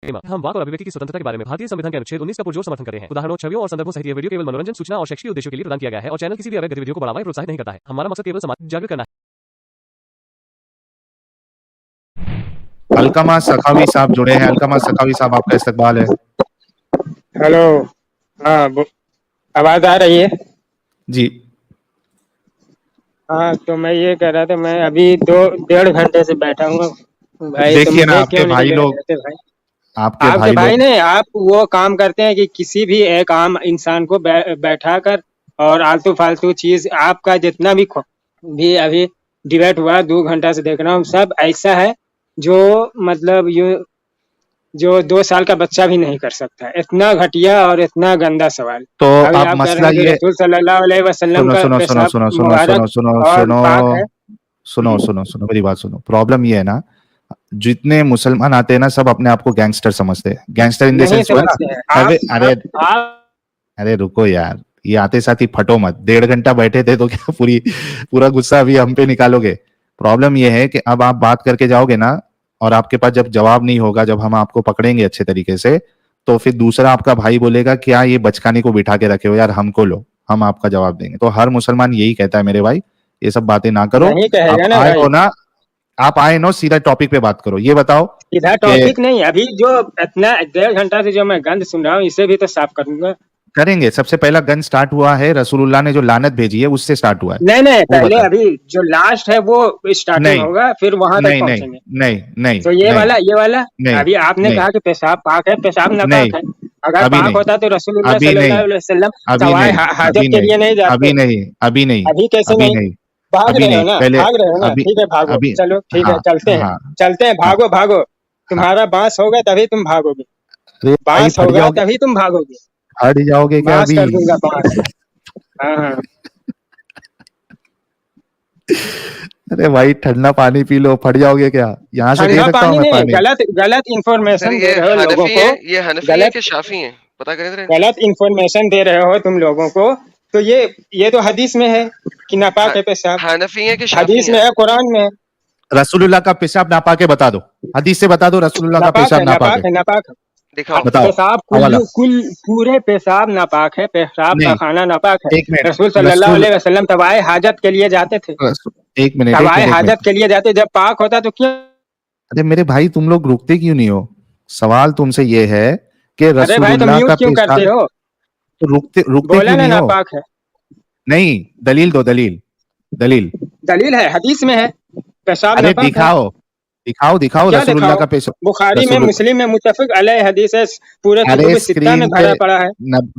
हम वाक और अभिव्यक्ति की स्वतंत्रता के बारे में भारतीय संविधान के अनुच्छेद 19 का पुरजोर समर्थन करते हैं। उदाहरणों, छवियों और संदर्भों सहित यह वीडियो केवल मनोरंजन, सूचना और शैक्षिक उद्देश्यों के लिए प्रदान किया गया है और चैनल किसी भी अवैध गतिविधियों को बढ़ावा या प्रोत्साहित नहीं करता है। हमारा मकसद केवल समाज जागरूक करना है। अलकमा सखावी साहब जुड़े हैं। अलकमा सखावी साहब, आपका इस्तकबाल है। हेलो, हाँ, आवाज आ रही है जी। हाँ, तो मैं ये कह रहा था, मैं अभी 1.5 घंटे से बैठा हूँ भाई। देखिए ना, मुझे आपके क्यों नहीं भाई ले लोग, जाते भाई? आपके आपके भाई लोग नहीं, आप वो काम करते हैं कि किसी भी एक आम इंसान को बैठा कर और आलतू फालतू चीज, आपका जितना भी अभी डिबेट हुआ 2 घंटा से देख रहा हूँ, सब ऐसा है जो मतलब जो 2 साल का बच्चा भी नहीं कर सकता। इतना घटिया और इतना गंदा सवाल। तो अभी अब आप कह रहे मसला हैं कि ये, रसूल सल्लल्लाहु अलैहि वसल्लम का सुनो सुनो सुनो पेशाब सुनो सुनो मुबारक सुनो सुनो और सुनो पाक है। सुनो सुनो सुनो मेरी बात सुनो। प्रॉब्लम ये है ना, जितने मुसलमान आते हैं ना, सब अपने आप को गैंगस्टर समझते हैं। गैंगस्टर इन द नहीं सेंस हुआ ना, समझते हैं अरे अरे आप अरे रुको यार, ये आते साथ ही फटो मत। 1.5 घंटा बैठे थे तो क्या पूरा गुस्सा अभी हम पे निकालोगे? प्रॉब्लम ये है कि अब आप बात करके जाओगे ना, और आपके पास जब जवाब नहीं होगा, जब हम आपको पकड़ेंगे अच्छे तरीके से, तो फिर दूसरा आपका भाई बोलेगा क्या ये बचकाने को बिठा के रखे हो यार, हमको लो, हम आपका जवाब देंगे। तो हर मुसलमान यही कहता है मेरे भाई, ये सब बातें ना करो। नहीं आप कहेगा ना आए भाई। हो ना, आप आए नो, सीधा टॉपिक पे बात करो। ये बताओ सीधा कि टॉपिक नहीं, अभी जो इतना 1.5 घंटा से जो मैं गंद सुन रहा हूँ, इसे भी तो साफ करूंगा। करेंगे। सबसे पहला गन स्टार्ट हुआ है, रसूलुल्लाह ने जो लानत भेजी है उससे स्टार्ट हुआ है। नहीं, वो पहले बता। अभी जो लास्ट है वो स्टार्टिंग नहीं होगा, फिर वहां तक नहीं नहीं पहुंचेंगे। नहीं नहीं तो ये नहीं वाला नहीं अभी आपने नहीं कहा कि पेशाब पाक है, पेशाब नहीं, नापाक है। अगर अभी पाक नहीं, होता तो रसूलुल्लाह अभी नहीं, सल्लल्लाहु अलैहि वसल्लम अभी सवाए नहीं, हाजत अभी के नहीं, लिए नहीं अभी जाते। नहीं, अभी नहीं, अभी कैसे अभी नहीं? नहीं, भाग अभी रहे हो नहीं, ना, पहले भाग रहे हो ना? अभी, ठीक है, भागो, अभी, चलो ठीक है, हाँ हाँ चलते हैं, हाँ भागो भागो। हाँ। तुम्हारा बांस होगा तभी तुम भागोगे, अरे भाई, बांस फट होगा जाओगे, तभी तुम भागोगे। फट जाओगे क्या बांस अभी? कर दूंगा, बांस। हाँ। अरे भाई, ठंडा पानी पी लो, फट जाओगे क्या? यहाँ से दे ठंडा सकता हूँ पानी मैं नहीं, पानी। गलत सर इंफॉर्मेशन दे ये रहे हो लोगों हनफी को। है, ये हनफी है गलत कि शाफी है, पता करें जरा। गलत इंफॉर्मेशन दे रहे हो तुम लोगों को। तो ये तो हदीस में है कि नापाक है पेशाब, हनफी है कि शाफी हदीस है? में है, कुरान में है। रसूलुल्लाह का पेशाब नापाक है, बता दो, हदीस से बता दो रसूलुल्लाह का नापाक पेशाब है, नापाक है। नापाक है। दिखाओ। बताओ पेशाब हवाला। पूरे पेशाब नापाक है, पेशाब का नहीं, खाना नापाक है। एक मिनट, रसूल सल्लल्लाहु रसूल, अलैहि वसल्लम तवाए हाजत के लिए जाते थे, एक मिनट, एक तवाए मिनट, एक हाजत मिनट। के लिए जाते। जब पाक होता तो क्यों? अरे मेरे भाई, तुम लोग रुकते क्यों नहीं हो? सवाल तुमसे ये है कि अरे भाई, तुम रसूलुल्लाह का म्यूट क्यों करते पेशाब, हो? तो रुकते बोला क्यों ना नहीं हो? नापाक है। नहीं, दलील दो, दलील। दलील है, हदीस में है, पेशाब अरे नापाक है। दिखाओ, दिखाओ क्या रसूलुल्लाह दिखाओ? का पेशाब। बुखारी में, रसूल, मुस्लिम में मुत्तफिक अलैह हदीस है, पूरे अरे कुतुब सित्ता में स्क्रीन पे भरा पड़ा है।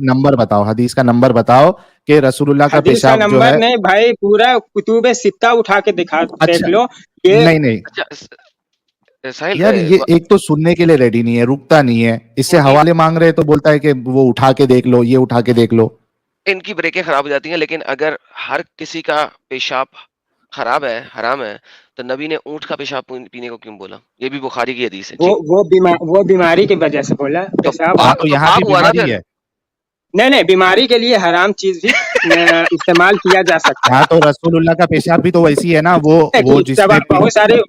नंबर बताओ, हदीस का नंबर बताओ कि रसूलुल्लाह का हदीस का पेशाब जो नंबर है। नहीं भाई, पूरा कुतुब सित्ता उठा के देख अच्छा, लो। ये नहीं नहीं अच्छा साहिल, यार, ये एक तो सुनने के लिए रेडी नहीं है, रुकता नहीं है, इससे इनकी हवाले मांग रहे तो बोलता है कि वो उठा के देख लो, ये उठा के देख लो। इनकी ब्रेकें खराब हो जाती हैं। लेकिन अगर हर किसी का पेशाब खराब है, हराम है, तो नबी ने ऊंट का पेशाब पीने को क्यों बोला? ये भी बुखारी की हदीस है। वो बीमारी की वजह से बोला तो पेशाब। हाँ, तो तो यहाँ भी पाप हुआ ना बीमारी फिर। है। नहीं, बीमारी के लिए हराम चीज भी इस्तेमाल किया जा सकता हाँ, तो रसूलुल्लाह का पेशाब भी तो वैसी है ना, है वो कि सब जिसमें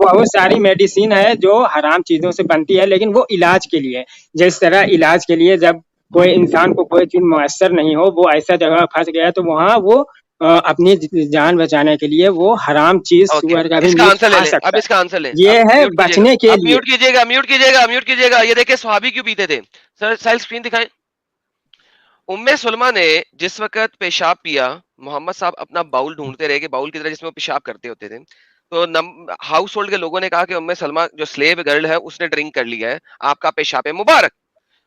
बहुत सारी मेडिसिन है जो हराम चीजों से बनती है, लेकिन वो इलाज के लिए। जिस तरह इलाज के लिए जब कोई इंसान को कोई चीज मुयस्सर नहीं हो, वो ऐसा जगह फंस गया, तो वहाँ वो अपनी जान बचाने के लिए वो हराम चीज, ओके, सुअर का भी इसका मीट आंसर ले खा लें। अब सकता इसका आंसर लें। है। ये अब है म्यूट कीजिएगा, बचने के अब लिए। म्यूट कीजिएगा। ये देखिए सहाबी क्यों पीते थे। सर साहिल स्क्रीन दिखाएं। उम्मे सुलमा ने जिस वक्त पेशाब पिया, मोहम्मद साहब अपना बाउल ढूंढते रहे कि बाउल की तरह जिसमें वो पेशाब करते होते थे। तो हाउस होल्ड के लोगों ने कहा कि उम्मे सलमा जो स्लेव गर्ल है उसने ड्रिंक कर लिया है, आपका पेशाब है मुबारक।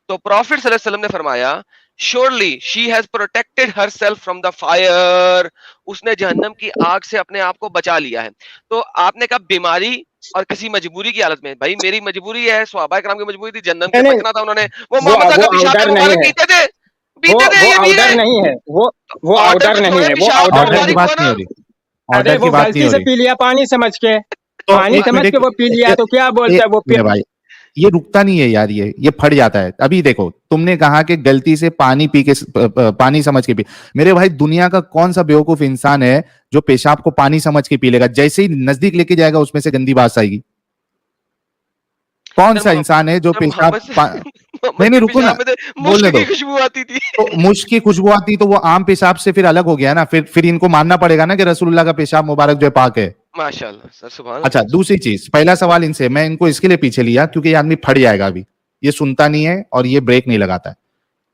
तो प्रॉफिट सल्लल्लाहु अलैहि वसल्लम ने फरमाया, surely she has protected herself from the fire, उसने जहन्नम की आग से अपने आप को बचा लिया है। तो आपने कहा बीमारी और किसी मजबूरी की हालत में, भाई मेरी मजबूरी है, सहाबा किराम की मजबूरी थी, जहन्नम से नहीं, बचना था उन्होंने, वो वो मोहम्मद साहब वो का पेशाब आउटर नहीं मुबारक है, पीते थे वो ये भी आउटर है। नहीं है, वो ऑर्डर आउटर को नहीं छोड़े, है, वो पेशाब आउटर ऑर्डर की नहीं। मुबारक बात हुआ नहीं ना। हो रही, अरे ऑर्डर वो की बात नहीं गलती हो से रही। पी लिया पानी समझ के, तो पानी एक समझ मिनट, के वो पी लिया, तो क्या बोलता है वो मेरे भाई, ये रुकता नहीं है यार, ये फट जाता है। अभी देखो, तुमने कहा कि गलती से पानी पी के, पानी समझ के पी। मेरे भाई, दुनिया का कौन सा बेवकूफ इंसान है जो पेशाब को पानी समझ के पी लेगा? जैसे ही नजदीक लेके जाएगा उसमें से गंदी बात आएगी। कौन सर सा इंसान है जो सर पेशाब मोहम्मद नहीं के रुको ना, पेशाब में तो बोलने मुश्क दो। की खुशबू आती थी। तो मुश्क की खुशबू आती तो वो आम पेशाब से फिर अलग हो गया ना, फिर इनको मानना पड़ेगा ना कि रसूलुल्लाह का पेशाब मुबारक जो है पाक है। माशाल्लाह सर, सुभान अच्छा, अल्लाह। दूसरी चीज, पहला सवाल इनसे मैं इनको इसके लिए पीछे लिया क्योंकि ये आदमी फट जाएगा अभी, ये सुनता नहीं है और ये ब्रेक नहीं लगाता है।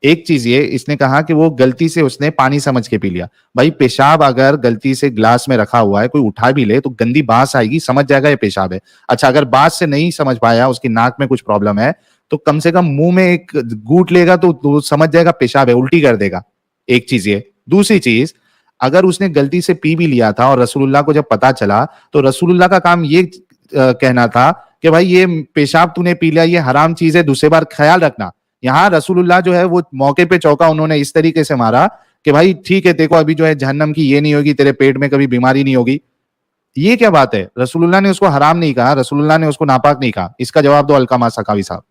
एक चीज ये, इसने कहा कि वो गलती से उसने पानी समझ के पी लिया। भाई पेशाब अगर गलती से ग्लास में रखा हुआ है, कोई उठा भी ले तो गंदी बांस आएगी, समझ जाएगा ये पेशाब है। अच्छा, अगर बांस से नहीं समझ पाया, उसकी नाक में कुछ प्रॉब्लम है, तो कम से कम मुंह में एक घूंट लेगा तो समझ जाएगा पेशाब है, उल्टी कर देगा। एक चीज ये। दूसरी चीज, अगर उसने गलती से पी भी लिया था और रसूलुल्लाह को जब पता चला, तो रसूलुल्लाह का काम ये कहना था कि भाई ये पेशाब तूने पी लिया, ये हराम चीज है, दूसरे बार ख्याल रखना। यहाँ रसूलुल्लाह जो है वो मौके पे चौका उन्होंने इस तरीके से मारा कि भाई ठीक है, देखो अभी जो है जहन्नम की ये नहीं होगी, तेरे पेट में कभी बीमारी नहीं होगी। ये क्या बात है? रसूलुल्लाह ने उसको हराम नहीं कहा, रसूलुल्लाह ने उसको नापाक नहीं कहा। इसका जवाब दो अलकामा सखावी साहब।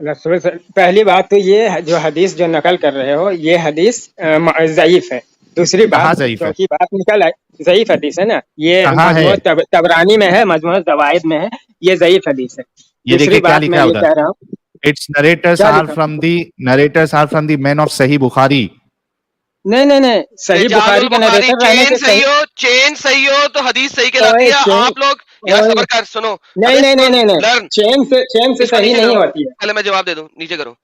रसूल पहली बात तो ये जो हदीस जो नकल कर रहे हो, ये हदीस ज़ईफ है। दूसरी कहाँ बात, ज़ईफ है? क्योंकि बात निकल आई, ज़ईफ हदीस है ना, ये कहाँ है? मजमू तबरानी में है, मजमू ज़वाइद में है, ये ज़ईफ हदीस है। ये दूसरी देखिए क्या बात लिखा मैं है ये उधर, कह रहा हूँ, इट्स नरेटर्स क्या आर लिखा? फ्रॉम द मैन ऑफ सही बुखारी। नहीं नहीं नहीं, सही बुखारी का बुखारी नरेटर रहने चेन से सही सही। हो, चेन सही हो तो हदीस सही कहलाती ओए है। चेन, आप लोग यार ओए सबर कर, सुनो। नहीं नहीं नहीं नहीं नहीं, लर्न, चेन से इसको सही नीचे नहीं करो, होती है। पहले मैं जवाब दे दूं, नीचे करो।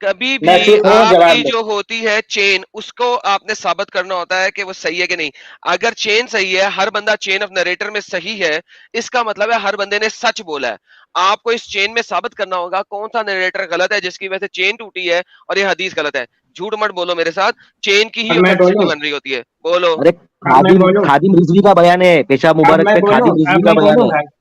कभी मैं भी चुप हूँ, जवाब आपकी दे। जो होती है चेन, उसको आपने साबित करना होता है कि वो सही है कि नहीं। अगर चेन सही है, हर बंदा चेन ऑफ नरेटर में सही है, इसका मतलब है हर बंदे ने सच बोला है। आपको इस चेन में साबित करना होगा कौन सा नरेटर गलत है जिसकी वजह से चेन टूटी है और ये हदीस गलत है। झूठ मत बोलो मेरे साथ, चेन की ही अब मैं ऑथेंटिसिटी बोलूं, बन रही होती है। बोलो। अरे अब मैं बोलूं, खादिम रिजवी का बयान है, पेशाब अब मुबारक मैं पे बोलूं, खादिम रिजवी अब का मैं बयान बोलूं है। भाई,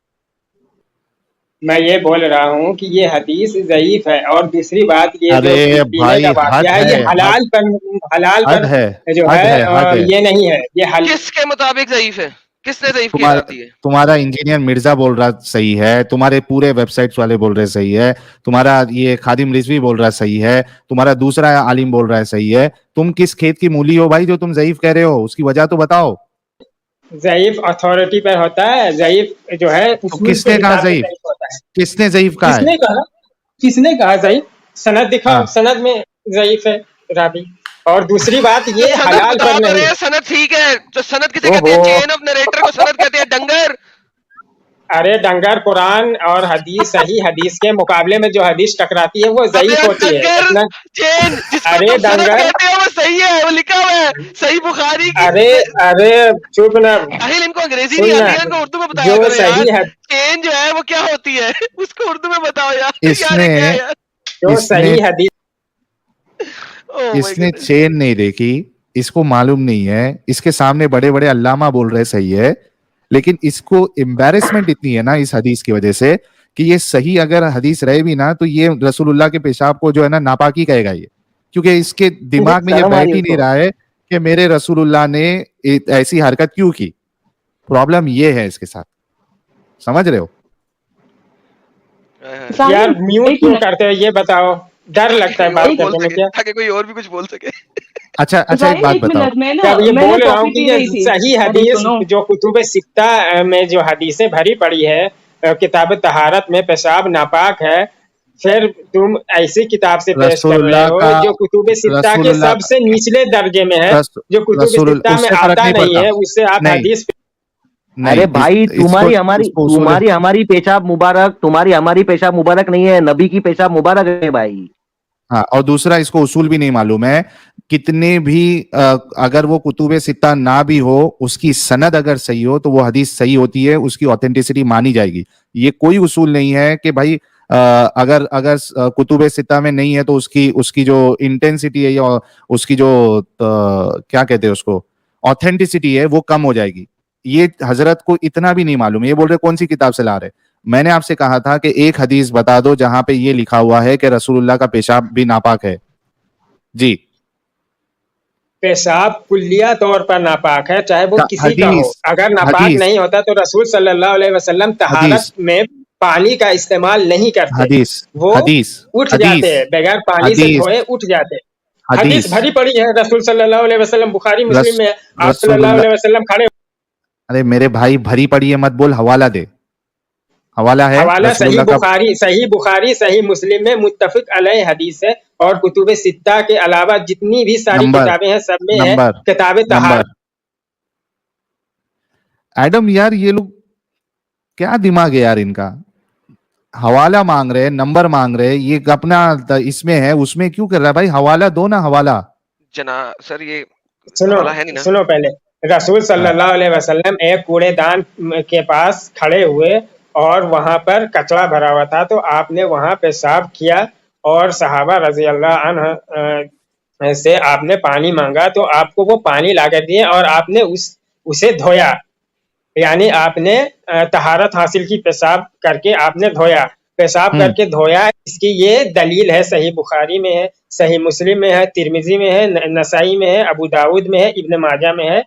मैं ये बोल रहा हूँ कि ये हदीस ज़ईफ है। और दूसरी बात, ये जो अरे पीने भाई का वाकया है, ये हद हलाल है, पर जो हद है है। ये नहीं है, ये किसके मुताबिक ज़ईफ है? किसने ज़ईफ की तुम्हारा करार दी है? तुम्हारा इंजीनियर मिर्जा बोल रहा सही है, तुम्हारे पूरे वेबसाइट्स वाले बोल रहे सही है, तुम्हारा ये खादिम रिजवी बोल रहा सही है, तुम्हारा दूसरा आलिम बोल रहा है सही है। तुम किस खेत की मूली हो भाई जो तुम ज़ईफ कह रहे हो? उसकी वजह तो बताओ। ज़ईफ अथॉरिटी पर होता है, ज़ईफ जो है तो उसूल के किसने कहा हिसाब से ज़ईफ? ज़ईफ होता है। किसने ज़ईफ कहा है? किसने कहा ज़ईफ? सनद दिखाओ, हाँ, सनद में ज़ईफ है रावी। और दूसरी बात, तो ये सनद हलाल बता पर तो नहीं रहे है। हैं, सनद ठीक है। तो सनद किसे कहते हैं? ओहो, चेन ऑफ नरेटर को सनद कहते हैं, डंगर। अरे डंगर, कुरान और हदीस, सही हदीस के मुकाबले में जो हदीस टकराती है वो अबे ज़ईफ होती है। डंगर इतना, चेन जिसको अरे तुम सनद डंगर, कहते हो वो सही है, वो लिखा हुआ है सही बुखारी की। अरे अरे चुप ना, साहिल, इनको अंग्रेजी नहीं सुन ना, आती है, इनको उर्दू में बताया जो करो यार। सही है, चेन जो है वो क्या होती है उसको उर्दू में बताओ यार। यार इसने ये क्या है यार? जो इसने सही हदीस, ओह माय इसने गॉड। चेन नहीं देखी, इसको मालूम नहीं है, इसके सामने बड़े बड़े अल्लामा बोल रहे सही है, लेकिन इसको एम्बैरेसमेंट इतनी है ना इस हदीस की वजह से कि ये सही अगर हदीस रहे भी ना तो ये रसूलुल्लाह के पेशाब को जो है ना नापाकी कहेगा ये, क्योंकि इसके दिमाग में ये शर्म आ बैठ रही है ही नहीं उसको। रहा है कि मेरे रसूलुल्लाह ने ऐसी हरकत क्यों की। प्रॉब्लम ये है इसके साथ, समझ रहे हो? यार म्यूट क्यों करते हो ये बताओ, डर लगता है कोई बात और बोल करने में सके, क्या? ताकि कोई और भी कुछ बोल सके। अच्छा एक बात बताओ। जब ये बोल रहा हूँ कि ये सही हदीस सुनो, जो कुतुब सित्ता में जो हदीसें भरी पड़ी है, किताब तहारत में पेशाब नापाक है, फिर तुम ऐसी किताब से पेश कर रहे रसूलुल्लाह हो का जो कुतुब सित्ता के रसूलुल्लाह सबसे निचले दर्जे में है, रस, जो कुतुब रसूल सित्ता में उससे फर्क आता नहीं नहीं पड़ता। है, उससे आप नहीं हदीस अरे भाई तुम्हारी इसको हमारी पेशाब मुबारक, तुम्हारी हमारी पेशाब मुबारक नहीं है, नबी की पेशाब मुबारक है भाई। हाँ, और दूसरा इसको उसूल भी नहीं मालूम है, कितने भी अगर वो कुतुबे सित्ता ना भी हो, उसकी सनद अगर सही हो तो वो हदीस सही होती है, उसकी ऑथेंटिसिटी मानी जाएगी। ये कोई उसूल नहीं है कि भाई अगर अगर कुतुबे सित्ता में नहीं है तो उसकी जो इंटेंसिटी है या उसकी जो क्या कहते हैं उसको ऑथेंटिसिटी है वो कम हो जाएगी। ये हजरत को इतना भी नहीं मालूम है। ये बोल रहे कौन सी किताब से ला रहे? मैंने आपसे कहा था कि एक हदीस बता दो जहां पे ये लिखा हुआ है कि रसूलुल्लाह का पेशाब भी नापाक है। जी, पेशाब कुल्लिया तौर पर नापाक है, चाहे वो किसी का हो। हदीस अगर नापाक हदीस नहीं होता तो रसूल सल्लल्लाहु अलैहि वसल्लम तहारत हदीस में पानी का इस्तेमाल नहीं करते, हदीस वो हदीस उठ हदीस जाते हैं, बगैर पानी से हदीस धोए उठ जाते हैं। हदीस हदीस भरी पड़ी है, रसूल सल्लल्लाहु अलैहि वसल्लम, बुखारी मुस्लिम में आप सल्लल्लाहु रसूलुल्लाह, अलैहि वसल्लम खड़े। अरे मेरे भाई भरी पड़ी है मत बोल, हवाला दे, हवाला है हवाला सही रसूलुल्लाह का बुखारी, सही मुस्लिम में मुत्तफिक अलैह हदीस है, और कुतुब सित्ता के अलावा जितनी भी सारी नंबर किताबें हैं सब में है नंबर किताब नंबर तहारत। एडम यार ये लोग क्या दिमाग है यार इनका, हवाला मांग रहे हैं, नंबर मांग रहे हैं, ये अपना इसमें है उसमें क्यों कर रहा है भाई, हवाला दो ना हवाला। जना सर ये सुनो हवाला है नहीं ना। सुनो पहले, रसूल हाँ, सल्लल्लाहु अलैहि वसल्लम एक कूड़ेदान के पास खड़े हुए और वहां पर कचरा भरा हुआ था, तो आपने वहां पेशाब किया और सहाबा रजी अल्लाह अन्ह से आपने पानी मांगा, तो आपको वो पानी ला कर दिए और आपने उसे धोया, यानी आपने तहारत हासिल की, पेशाब करके आपने धोया, पेशाब करके धोया। इसकी ये दलील है, सही बुखारी में है, सही मुस्लिम में है, तिरमिजी में है, नसाई में है, अबू दाऊद में है, इब्न माजा में है,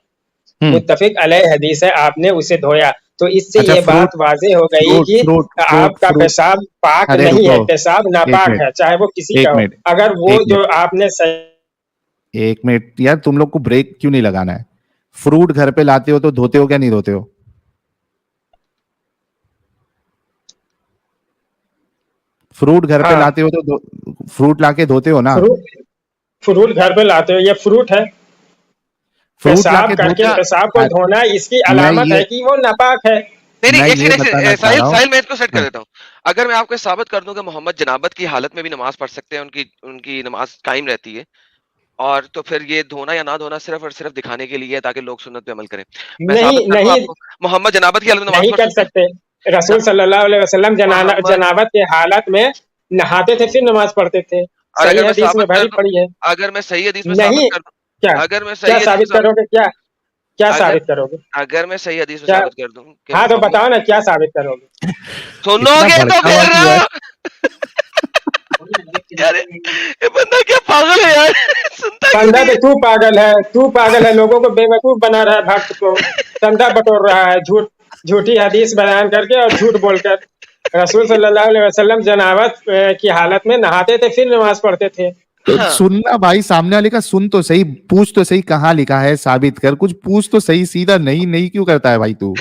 मुत्तफिक अलैह हदीस है, आपने उसे धोया। तो इससे अच्छा ये फ्रूट बात वाज़ेह हो गई फ्रूट कि फ्रूट फ्रूट आपका फ्रूट पेशाब पाक अरे नहीं है, रुको, पेशाब एक नापाक मिनट है, चाहे वो किसी एक का हो। मिनट अगर वो एक जो मिनट आपने एक मिनट यार, तुम लोग को ब्रेक क्यों नहीं लगाना है, फ्रूट घर पे लाते हो तो धोते हो क्या नहीं धोते हो, फ्रूट घर पे हाँ, लाते हो तो फ्रूट लाके धोते हो ना, फ्रूट फ्रूट घर पे लाते हो, ये फ्रूट है, फ्रूट पेशाब लाके करके क्या पेशाब को अरे, धोना इसकी मैं अलामत ये है कि वो नापाक है। नहीं मैं नहीं, ये बताना चाह साहिल रहा हूँ। साहिल मैं इसको सेट कर हाँ, देता हूँ। अगर मैं आपको साबित कर दूं कि मोहम्मद जनाबत की हालत में भी नमाज पढ़ सकते हैं, उनकी उनकी नमाज कायम रहती है, और तो फिर ये धोना या ना धोना सिर्फ और सिर्फ दिखाने के लिए है ताकि लोग सुन्नत पे अमल करें। मैं नहीं साबित कर दूं नहीं आपको, मोहम्मद जनाबत की हालत में नमाज नहीं पढ़ कर सकते हैं। सकते। रसूल सल्लल्लाहु अलैहि वसल्लम मोहम्मद, जनाबत के हालत में नहाते थे फिर नमाज पढ़ते थे, और सही अगर मैं हदीस में साबित कर भरी दूं, पड़ी है। अगर मैं सही हदीस में साबित नहीं, कर दूं, क्या अगर मैं क्या सही हदीस में साबित करोगे, क्या क्या अगर साबित करोगे, अगर मैं सही हदीस में क्या? साबित कर दूं कि हाँ तो मोहम्मद, बताओ ना क्या साबित करोगे। इतना सुनोगे तो फिर भड़कावादी है, यार ये बंदा क्या पागल है यार, सुनता क्यों बंदा नहीं तो है। तू पागल है, लोगों को बेवकूफ बना रहा है, भक्त को चंदा बटोर रहा है, झूठी हदीस बयान करके और झूठ बोलकर। रसूल सल्लल्लाहु अलैहि वसल्लम जनाबत की हालत में नहाते थे फिर नमाज पढ़ते थे। तो हाँ, सुनना भाई, सामने वाले का सुन तो सही, पूछ तो सही कहाँ लिखा है, साबित कर, कुछ पूछ तो सही, सीधा नहीं नहीं क्यों करता है भाई तू।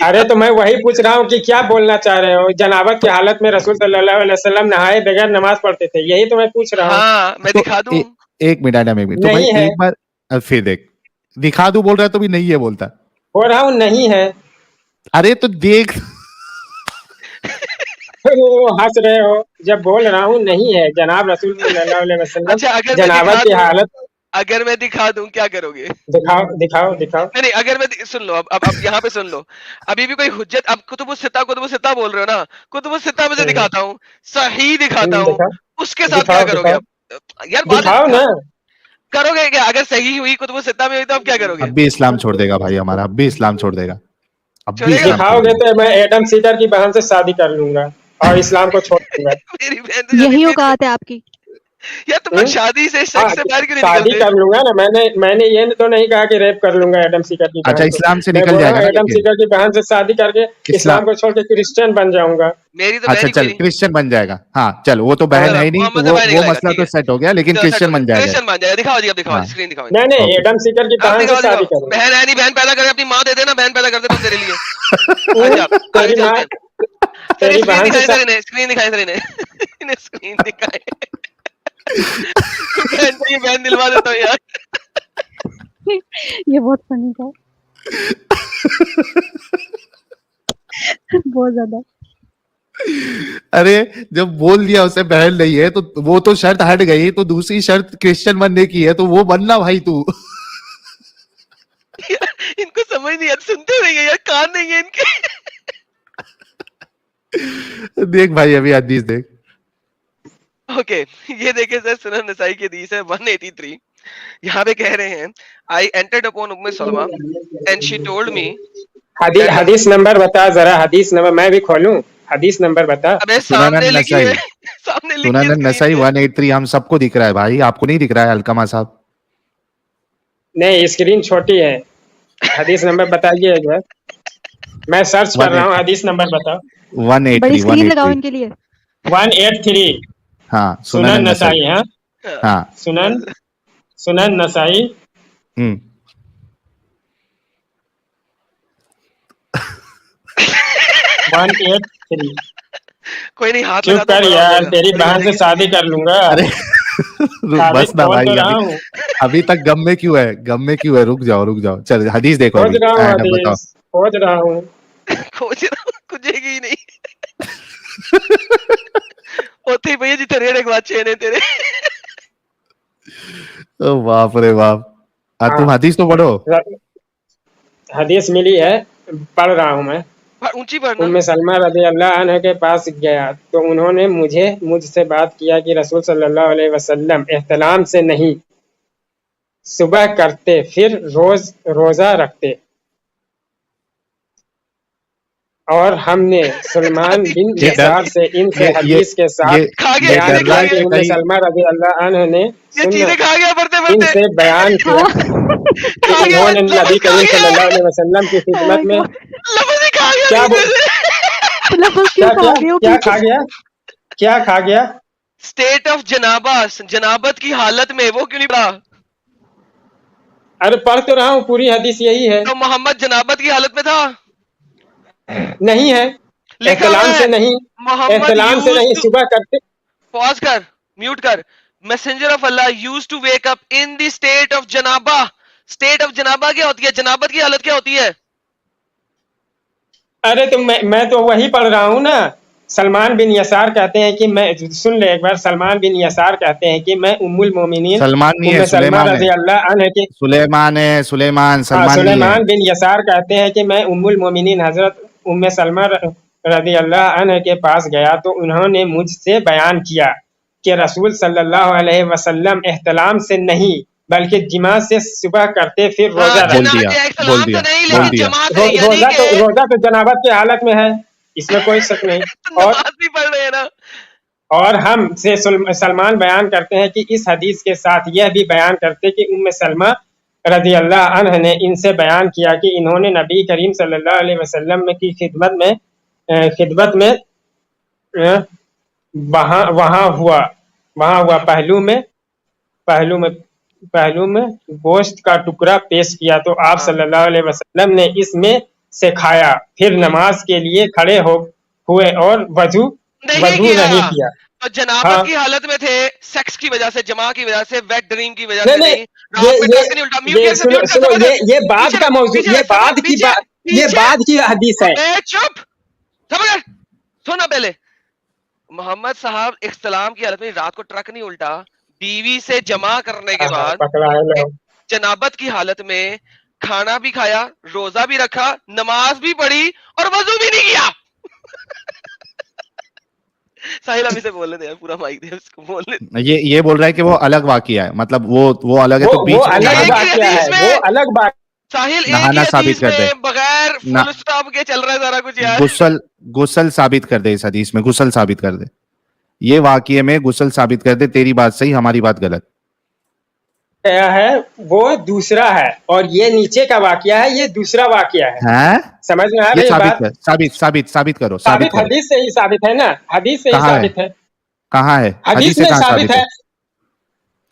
अरे तो मैं वही पूछ रहा हूँ कि क्या बोलना चाह रहे हो, जनाबत की हालत में रसूल सल्लल्लाहु अलैहि वसल्लम नहाए बगैर नमाज पढ़ते थे, यही तो मैं पूछ रहा हूँ। हाँ मैं तो दिखा दूं। एक मिनट आना, एक मिनट तो भाई नहीं है, एक बार फिर देख, दिखा दू बोल रहा है तो भी नहीं है बोलता, हो रहा हूँ नहीं है। अरे तो देख वो हंस रहे हो, जब बोल रहा हूँ नहीं है, जनाब रसूल सल्लल्लाहु अलैहि वसल्लम अच्छा अगर मैं जनाबत दिखा की दूं, हालत। अगर मैं दिखा दूं क्या करोगे? दिखाओ दिखाओ दिखाओ। नहीं नहीं, अगर मैं सुन लो, अब यहाँ पे सुन लो, अभी भी कोई हुज्जत, अब कुतुबुस सित्ता बोल रहे हो ना, कुतुबुस सित्ता में से दिखाता हूँ, सही दिखाता हूँ, दिखाओ उसके साथ क्या दिखाओ करोगे दिखाओ अब? यार बात दिखाओ ना। करोगे क्या? अगर सही हुई कुतुबुस सित्ता में हुई तो अब क्या करोगे? अब भी इस्लाम छोड़ देगा भाई हमारा, अब भी इस्लाम छोड़ देगा, अब भी छोड़ेगा? इस्लाम छोड़ दिखाओगे देगा। तो मैं एडम सीकर की बहन से शादी कर लूंगा और इस्लाम को छोड़ दूंगा। मेरी बहन तो यही मेरी, औकात है आपकी। यार तुम लोग शादी से, हाँ, सेक्स से बाहर क्यों नहीं शादी निकलते? कर लूंगा ना, मैंने ये तो नहीं कहा कि रेप कर लूंगा एडम सीकर की अच्छा बहन को। इस्लाम से मैं निकल बोल रहा जाएगा हूँ ना एडम लेकिन, सीकर की बहन से शादी करके इस्लाम, इस्लाम को छोड़ के क्रिश्चियन बन जाऊंगा। मेरी तो बहन अच्छा ही कोई चल नहीं। क्रिश्चियन बन जाएगा, हाँ चल वो तो बहन चलो है ही नहीं, तो मोहम्मद से बाहर वो निकल आएगा, मसला ठीक तो है, सेट हो गया, लेकिन चलो सेट क्रिश्चियन हो गया, बन जाएगा। क्रिश्चियन बन जाएगा। दिखाओ जी, अब दिखाओ हाँ स्क्रीन, दिखाओ नहीं ओके, एडम सीकर की अब बहन से दिखाओ शादी दिखाओ। करूंगा। बहन है नहीं, बहन पैदा करे, अपनी माँ दे देना, बहन पैदा कर देता हूँ तेरे लिए। अच्छा आगे तेरी माँ, चलते हैं। सर तेरी स्क्रीन बहन से दिखाएं, सर इन्हें स्क्रीन दिखाएं, सर इन्हें स्क्रीन दिखाएं। बहन को ये बहन दिलवा देता हूँ यार। ये बहुत फनी था। बहुत ज्यादा। अरे जब बोल दिया उसे बहन नहीं है तो वो तो शर्त हट गई, तो दूसरी शर्त क्रिश्चियन बनने की है, तो वो बनना भाई तू। यार, इनको समझ नहीं यार, सुनते नहीं है यार, कान नहीं है इनके। देख भाई अभी हदीस देख, ओके ये देखे सर, सुनन नसाई की हदीस है 183। यहाँ पे कह रहे हैं, I entered upon Umme Salma and she told me that हदीस नंबर बता जरा, हदीस नंबर मैं भी खोलूं, हदीस नंबर बता। अबे सुनन सामने लिखी नसाई, है, सामने लिखी है सुनन स्क्रीन नसाई पे। 183 हम सबको दिख रहा है भाई, आपको नहीं दिख रहा है अलकमा साहब? नहीं स्क्रीन छोटी है, हदीस नंबर बताइए एक बार, मैं सर्च कर रहा हूँ, 183 हदीस नंबर बताओ। बड़ी 183 स्क्रीन लगाओ 183 इनके लिए। 183 हाँ सुनन सुनन नसाई, नसाई। हाँ हाँ सुनन नसाई 183। कोई नहीं, हाथ चुप लगा दो, कर बड़ा हो यार, जाएगा, तेरी बड़ी हो बहन से जाएगी। शादी कर लूंगा। अरे बस ना खोज भाई, तो रहा अभी हूँ, अभी तक गम में क्यों है, गम में क्यों है, रुक जाओ, चल हदीस देखो खोज अभी, रहा हूँ अब बताओ। हदीस, खोज रहा हूँ। खोज रहा हूं, खुजेगी ही नहीं। ਉੱਥੇ ਹੀ ਭਈਆ ਜਿੱਥੇ ਰੇੜੇ ਗਵਾਚੇ ਨੇ ਤੇਰੇ। ओ बाप रे बाप, तुम हाँ, हदीस तो पढ़ो। हदीस मिली है, पढ़ रहा हूँ मैं। ऊंची पढ़ना। उम्मे सलमा रज़ी अल्लाह अन्हा के पास गया तो उन्होंने मुझसे बात किया कि रसूल सल्लल्लाहु अलैहि वसल्लम एहतलाम से नहीं, सुबह करते फिर रोजा रखते, और हमने सलमान बिन ये डर यसार से इनसे ये हदीस के साथ ये खा गया, ये बयान डर किया रहा है कि कि उम्मे कहीं सलमा रज़ी अल्लाह अन्हा ने ये सुना चीजें खा गया पढ़ते पढ़ते। इनसे बयान किया कि खा गया, इन्होंने लफ्ज नबी खा करीम गया, सल्लल्लाहु अलैहि वसल्लम की Oh my खिदमत में God. लफ्ज ही खा गया क्या बीच में से। लफ्ज क्यों खा गए हो क्या पीछे? खा गया, क्या खा गया? स्टेट ऑफ जनाबा, जनाबत की हालत में, वो क्यों नहीं पढ़ा? अरे पढ़ तो रहा हूँ, पूरी हदीस यही है। तो मोहम्मद जनाबत की हालत में था, नहीं है, लिखा हुआ एहतलाम से है नहीं, मोहम्मद एहतलाम से नहीं, सुबह करते। पॉज कर, म्यूट कर। Messenger of Allah used to wake up in the state of janabah. State of जनाबा क्या होती है? जनाबत की हालत क्या होती है? अरे तो मैं तो वही पढ़ रहा हूँ ना। सलमान बिन यसार कहते हैं कि मैं, सुन ले एक बार, सलमान बिन यसार कहते हैं कि मैं उम्मुल मोमिनीन सलमान नहीं है, उम्मे सलमा सुलेमान है, रज़ी अल्लाह अन्हा के, सुलेमान है, सुलेमान, हाँ, सलमान नहीं है। सुलेमान बिन यसार कहते हैं कि मैं उम्मुल मोमिनीन हजरत उम्मे सलमा रज़ी अल्लाह अन्हा के पास गया तो उन्होंने मुझसे बयान किया कि रसूल सल्लल्लाहु अलैहि वसल्लम एहतलाम से नहीं बल्कि जिमा से सुबह करते फिर रोजा हाँ, रखते। बोल दिया, जनाब बोल से दिया, नहीं, बोल लेकिन दिया। जमात से, यानी रोजा कि तो जनाबत की हालत में है, इसमें कोई शक नहीं। और नमाज भी पढ़ रहे हैं ना। और हम से सलमान बयान करते हैं कि इस हदीस के साथ यह भी बयान करते कि उम्मे सलमा रज़ी अल्लाह अन्हा ने इनसे बयान किया कि इन्होंने नबी करीम सल्लल्लाहु अलैहि वसल्लम की खिदमत में वहाँ हुआ पहलू में गोश्त का टुकड़ा पेश किया तो आप सल्लल्लाहु अलैहि वसल्लम ने इसमें से खाया, फिर नमाज के लिए खड़े हुए और वजू नहीं किया। तो जनाबत हाँ। की हालत में थे, सेक्स की वजह से, जमा की वजह से, वेट ड्रीम की वजह से नहीं, नहीं, रात में ट्रक नहीं उल्टा। म्यूट ये कैसे, सुनो म्यूट सुनो, कैसे? ये बाद का मौजू, ये बाद की हदीस है। चुप, समझ, सुना पहले। मोहम्मद साहब इख्तिलाम की हालत में, रात को ट्रक नहीं उल्टा, बीवी से जमा करने के बाद पकड़ा है लोग। जनाबत की हालत में खाना भी खाया, रोजा भी रखा, नमाज भी पढ़ी और वजू भी नहीं किया। साहिल अभी से बोलने दे यार, पूरा माइक दे उसको बोलने। ये बोल रहा है कि वो अलग वाकिया है, मतलब वो अलग है, तो बीच वो में अलग एक बात क्या है, हदीस में- वो अलग बात। साहिल एक नहाना ही साबित हदीस कर दे। में बगैर ना- फुल स्टॉप के चल रहा है सारा कुछ यार। गुसल साबित कर दे, इस हदीस में गुसल साबित कर दे, ये वाकिये में गुसल साबित कर दे, तेरी बात सही, हमारी बात गलत। गया है वो दूसरा है और ये नीचे का वाकया है, ये दूसरा वाकया है। हैं? समझ में आ ये रही है साबित बात? कर, साबित करो, साबित करो। हदीस से ही साबित है ना, हदीस से ही कहाँ है? साबित है, कहाँ है हदीस से में कहाँ साबित है,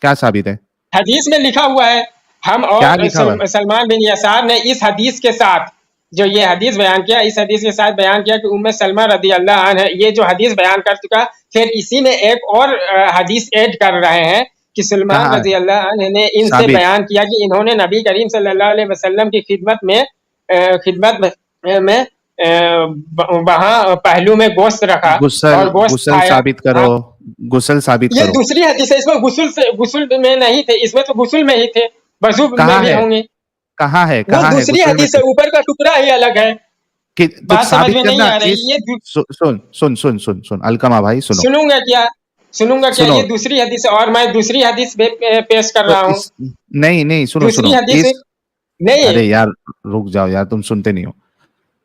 क्या साबित है? हदीस में लिखा हुआ है। हम क्या और लिखा हुआ है? सलमान बिन यसार ने इस हदीस के साथ जो ये हदीस बयान किया, इस हदीस के साथ बयान किया कि उम्मे सलमा रज़ी अल्लाह अन्हा, ये जो हदीस बयान कर चुका, फिर इसी में एक और हदीस ऐड कर रहे हैं कि सलमान कहाँ है? रज़ी अल्लाह अन्हा ने इनसे साबित। बयान किया कि इन्होंने नबी करीम सल्लल्लाहु अलैहि वसल्लम की खिदमत में वहाँ पहलू में गोश्त रखा और गोश्त गुसल खाया। साबित करो, गुसल साबित ये करो। दूसरी हदीस है, इसमें गुस्ल में नहीं थे, इसमें तो गुस्ल में ही थे, वजू में कहाँ भी है? होंगे। कहाँ है? वो कहाँ है? दूसरी गुसल में हदीस है, ऊपर का टुकड़ा ही अलग है। कि तो बात समझ साबित में नहीं करना आ रही। इस ये सुन अलकमा भाई, सुनो। सुनूंगा क्या सुनो। ये दूसरी हदीस है और मैं दूसरी हदीस पेश कर रहा हूँ। नहीं सुनो दूसरी हदीस नहीं, अरे यार रुक जाओ यार, तुम सुनते नहीं हो।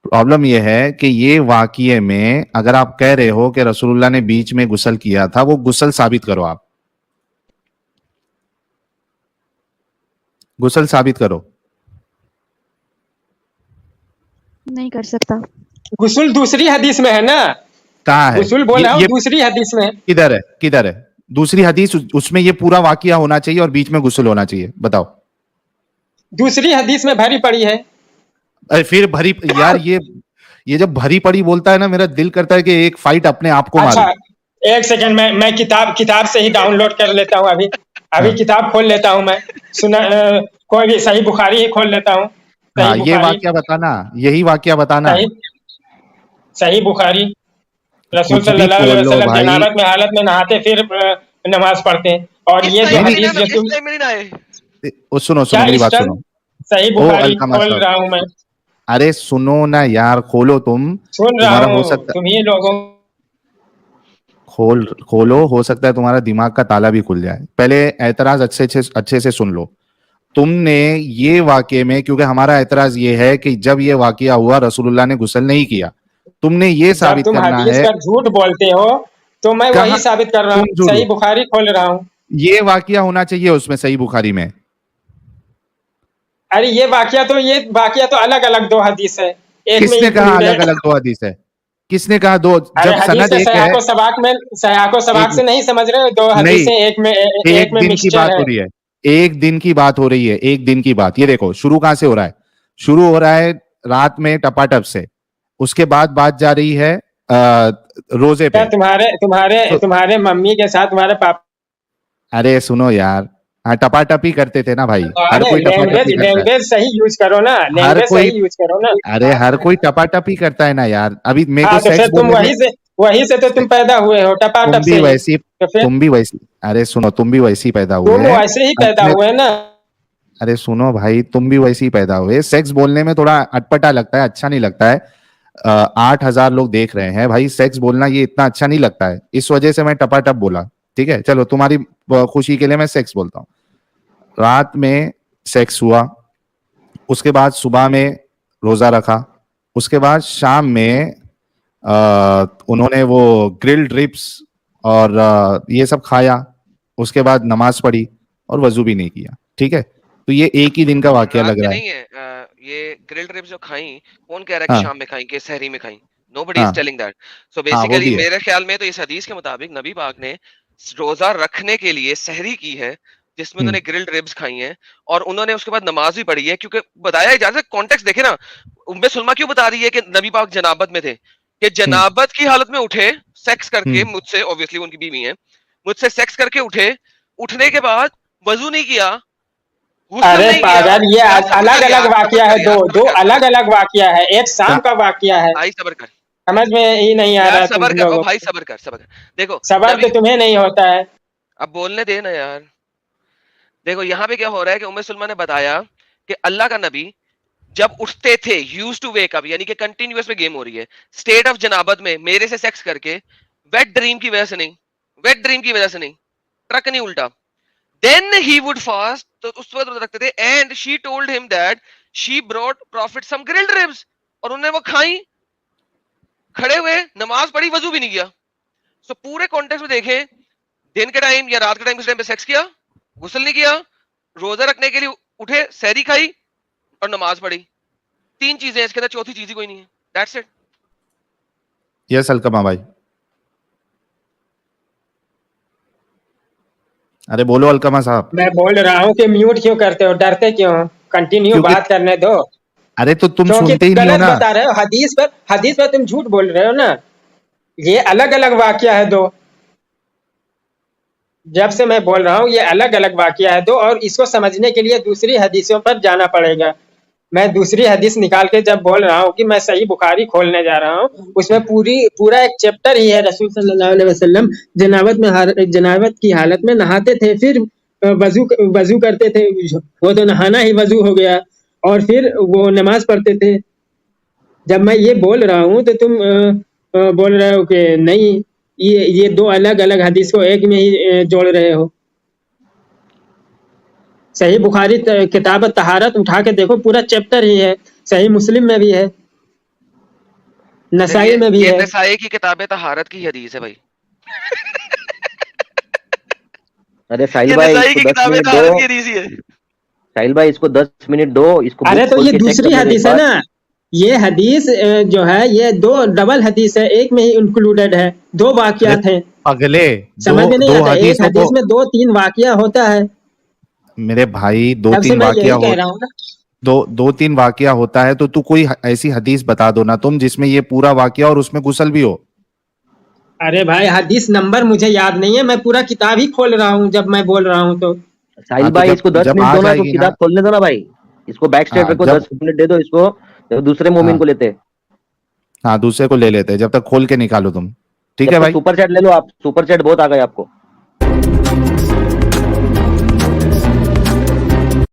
प्रॉब्लम यह है कि ये वाकिये में अगर आप कह रहे हो कि रसूलुल्लाह ने बीच में गुसल किया था, वो गुसल साबित करो, आप गुसल साबित करो। नहीं कर सकता। गुस्ल दूसरी हदीस में है ना, कहाँ है? गुस्ल बोल रहा हूँ, दूसरी हदीस में है। किधर है दूसरी हदीस? उसमें ये पूरा वाकिया होना चाहिए और बीच में गुस्ल होना चाहिए, बताओ। दूसरी हदीस में भरी पड़ी है। अरे फिर भरी यार, ये जब भरी पड़ी बोलता है ना, मेरा दिल करता है कि एक फाइट अपने आप को अच्छा मारूं। एक सेकंड, मैं किताब से ही डाउनलोड कर लेता हूँ अभी हाँ। किताब खोल लेता हूँ मैं, कोई भी सही बुखारी ही खोल लेता हूँ। हाँ, ये वाक्या बताना, यही वाक्या बताना। सही बुखारी, रसूल कुछ भी सल्लल्लाहु अलैहि खोल लो वसल्लम भाई। जनाबत में हालत में नहाते फिर नमाज पढ़ते हैं। और इस ये जो टाइम में हदीस ना, जो इस तुम टाइम में नहीं ना आए। सुनो क्या मेरी इस बात टाइम सुनो। सही ओ बुखारी अलकामा खोल साहब, रहा हूँ मैं, अरे सुनो ना यार, खोलो तुम, सुन रहा तुम्हारा हो हूँ सकता, तुम्ही लोगों। खोलो, हो सकता है तुम्हारा दिमाग का ताला भी खुल जाए। पहले एतराज अच्छे से सुन लो। तुमने ये वाक्य में, क्योंकि हमारा एतराज ये है कि जब ये वाकया हुआ रसूलुल्लाह ने गुस्ल नहीं किया, तुमने ये जब साबित तुम करना हदीस है। पर झूठ बोलते हो तो मैं कहाँ वही साबित कर रहा तुम हूँ, झूठ, सही बुखारी खोल रहा हूँ। ये वाकया होना चाहिए उसमें, सही बुखारी में। अरे ये वाकया तो अलग अलग दो हदीस है, एक में किसने कहा अलग इंक्लूडेड। अलग दो हदीस है? किसने कहा दो? अरे जब हदीस सनद के एक है, सयाको सबाक एक से नहीं समझ रहे हो, दो नहीं, हदीसें एक एक में दिन की मिक्सचर बात हो है। रही है, एक दिन की बात हो रही है, एक दिन की बात। ये देखो शुरू कहां से हो रहा है, शुरू हो रहा है रात में टपाटप से, उसके बाद बात जा रही है रोजे क्या पे। तुम्हारे मम्मी के साथ तुम्हारे पापा? अरे सुनो यार, हाँ टपाटपी करते थे ना भाई, हर अरे कोई टपाटपी करता है, लैंग्वेज सही यूज करो ना, हर लैंग्वेज कोई, सही यूज करो ना। अरे हर कोई टपाटपी करता है ना यार। अभी मेरे को हाँ तो सेक्स फिर तुम बोलने में, वही से तो तुम पैदा हुए हो, टपाटप तुम भी से ही। वैसी, तो फिर तुम भी वैसी, अरे सुनो, तुम भी वैसी पैदा हुए तुम हैं वैसे ही पैदा अपने। हुए ना। अरे सुनो भाई, तुम भी वैसे ही पैदा हुए। सेक्स बोलने में थोड़ा अटपटा लगता है, अच्छा नहीं लगता है। 8,000 लोग देख रहे हैं भाई, सेक्स बोलना ये इतना अच्छा नहीं लगता है, इस वजह से मैं टपाटप बोला। ठीक है, चलो तुम्हारी खुशी के लिए मैं सेक्स बोलता हूँ। रात में सेक्स हुआ, उसके बाद सुबह में रोजा रखा, उसके बाद शाम में उन्होंने वो ग्रिल्ड रिब्स और ये सब खाया, उसके बाद नमाज पढ़ी और वजू भी नहीं किया। ठीक है, तो ये एक ही दिन का वाकया रात लग में रहा है। नहीं है, ये ग्रिल्ड रिब्स जो खाई, कौन कह रहा है कि हाँ शाम में खाई, कि सहरी में खाई? नोबडी इज हाँ टेलिंग दैट। सो हाँ, वो बेसिकली भी है। मेरे ख्याल में तो इस हदीस के मुताबिक नबी पाक ने रोजा रखने के लिए सहरी की है, जिसमें हम्म उन्होंने ग्रिल्ड रिब्स खाई हैं, और उन्होंने उसके बाद नमाज भी पढ़ी है, क्योंकि बताया इजाजत कॉन्टेक्स्ट देखे ना। उम्मे सुलमा क्यों बता रही है कि नबी पाक जनाबत में थे, कि हम्म जनाबत की हालत में उठे सेक्स करके हम्म मुझसे, ऑब्वियसली उनकी बीवी है, मुझसे सेक्स करके उठे, उठने के बाद वजू नहीं किया, गुस्ल अरे नहीं किया। पागल, ये यार सब्र अलग कर अलग यार, सब्र वाकया है, कर यार, सब्र दो कर, सब्र अलग कर अलग वाकया है, एक शाम क्या? का वाकया है। भाई, सब्र कर समझ में ही नहीं आ रहा यार, है तुम सब्र कर, ओ लोगों भाई को, सब्र कर, सब्र कर। देखो सबर नबी, तो तुम्हें नहीं होता है। अब बोलने दे ना यार। देखो यहाँ पे क्या हो रहा है कि उम्मे सुलमा ने बताया कि अल्लाह का नबी जब उठते थे, यूज टू वेक अप, यानी कि कंटिन्यूअस में गेम हो रही है, स्टेट ऑफ जनाबत में मेरे से सेक्स करके, वेट ड्रीम की वजह से नहीं, वेट ड्रीम की वजह से नहीं, ट्रक नहीं उल्टा, देन ही वुड फास्ट, तो उस वक्त रोजा रखते थे, and she told him that she brought prophet some grilled ribs, और उन्होंने वो खाई, खड़े हुए नमाज पढ़ी, वजू भी नहीं किया। सो पूरे कॉन्टेक्स्ट में देखें, दिन के टाइम या रात के टाइम किस टाइम पे सेक्स किया, गुस्ल नहीं किया, रोजा रखने के लिए उठे, सहरी खाई और नमाज पढ़ी, तीन चीजें, इसके अंदर चौथी चीज ही कोई नहीं है। That's it. यस अलकमा भाई, अरे बोलो अलकमा साहब। मैं बोल रहा हूँ कि म्यूट क्यों करते हो, डरते क्यों हो? कंटिन्यू क्योंकि, बात करने दो। अरे तो तुम क्योंकि सुनते ही नहीं हो गलत ना। बता रहे हो, हदीस पर तुम झूठ बोल रहे हो ना। ये अलग अलग वाकया है दो, जब से मैं बोल रहा हूँ ये अलग अलग वाकया है दो, और इसको समझने के लिए दूसरी हदीसों पर जाना पड़ेगा। मैं दूसरी हदीस निकाल के जब बोल रहा हूँ कि मैं सही बुखारी खोलने जा रहा हूँ, उसमें पूरा एक चैप्टर ही है, रसूल सल्लल्लाहु अलैहि वसल्लम जनाबत की हालत में नहाते थे, फिर वजू करते थे, वो तो नहाना ही वजू हो गया, और फिर वो नमाज पढ़ते थे। जब मैं ये बोल रहा हूँ तो तुम बोल रहे हो कि नहीं, ये दो अलग अलग हदीस को एक में ही जोड़ रहे हो। सही बुखारी किताब तहारत उठा के देखो, पूरा चैप्टर ही है, सही मुस्लिम में भी है, नसाई में भी ये है। नसाई की किताब तहारत की हदीस है भाई। अरे साहिल ये भाई नसाई इसको की 10 किताब मिनट दो, तहारत की हदीस ही है। साहिल भाई इसको 10 मिनट दो, इसको अरे बुक तो खोल ये के चेक दूसरी कर लेने हदीस के है बाद। ना, ये हदीस जो है ये दो डबल हदीस है, एक में ही इंक्लूडेड है, दो अरे वाकयात हैं। अगले समझ में नहीं दो आता, एक हदीसों हदीस को, में 2-3 वाकया होता है। मेरे भाई दो तब से तीन मैं वाकया यही हो, कह रहा हूँ ना। दो तीन वाकया होता है तो तू कोई ऐसी हदीस बता दो ना तुम जिसमें ये पूरा वाकया और उसमें गुसल भी हो। अरे भाई हदीस नंबर मुझे याद नहीं है, मैं पूरा किताब ही खोल रहा हूँ जब मैं बोल रहा हूँ तो। साहिल हाँ, तो भाई जब- इसको 10 जब मिनट आ दो ना, तो जाएगी किताब ना- खोलने दो ना भाई, इसको बैक स्टेप हाँ, रखो, जब- 10 मिनट दे दो इसको, तो दूसरे मोमिन हाँ। को लेते हैं। हाँ, दूसरे को ले लेते हैं, जब तक खोल के निकालो तुम। ठीक जब है तक भाई। सुपर चैट ले लो आप, सुपर चैट बहुत आ गए आपको।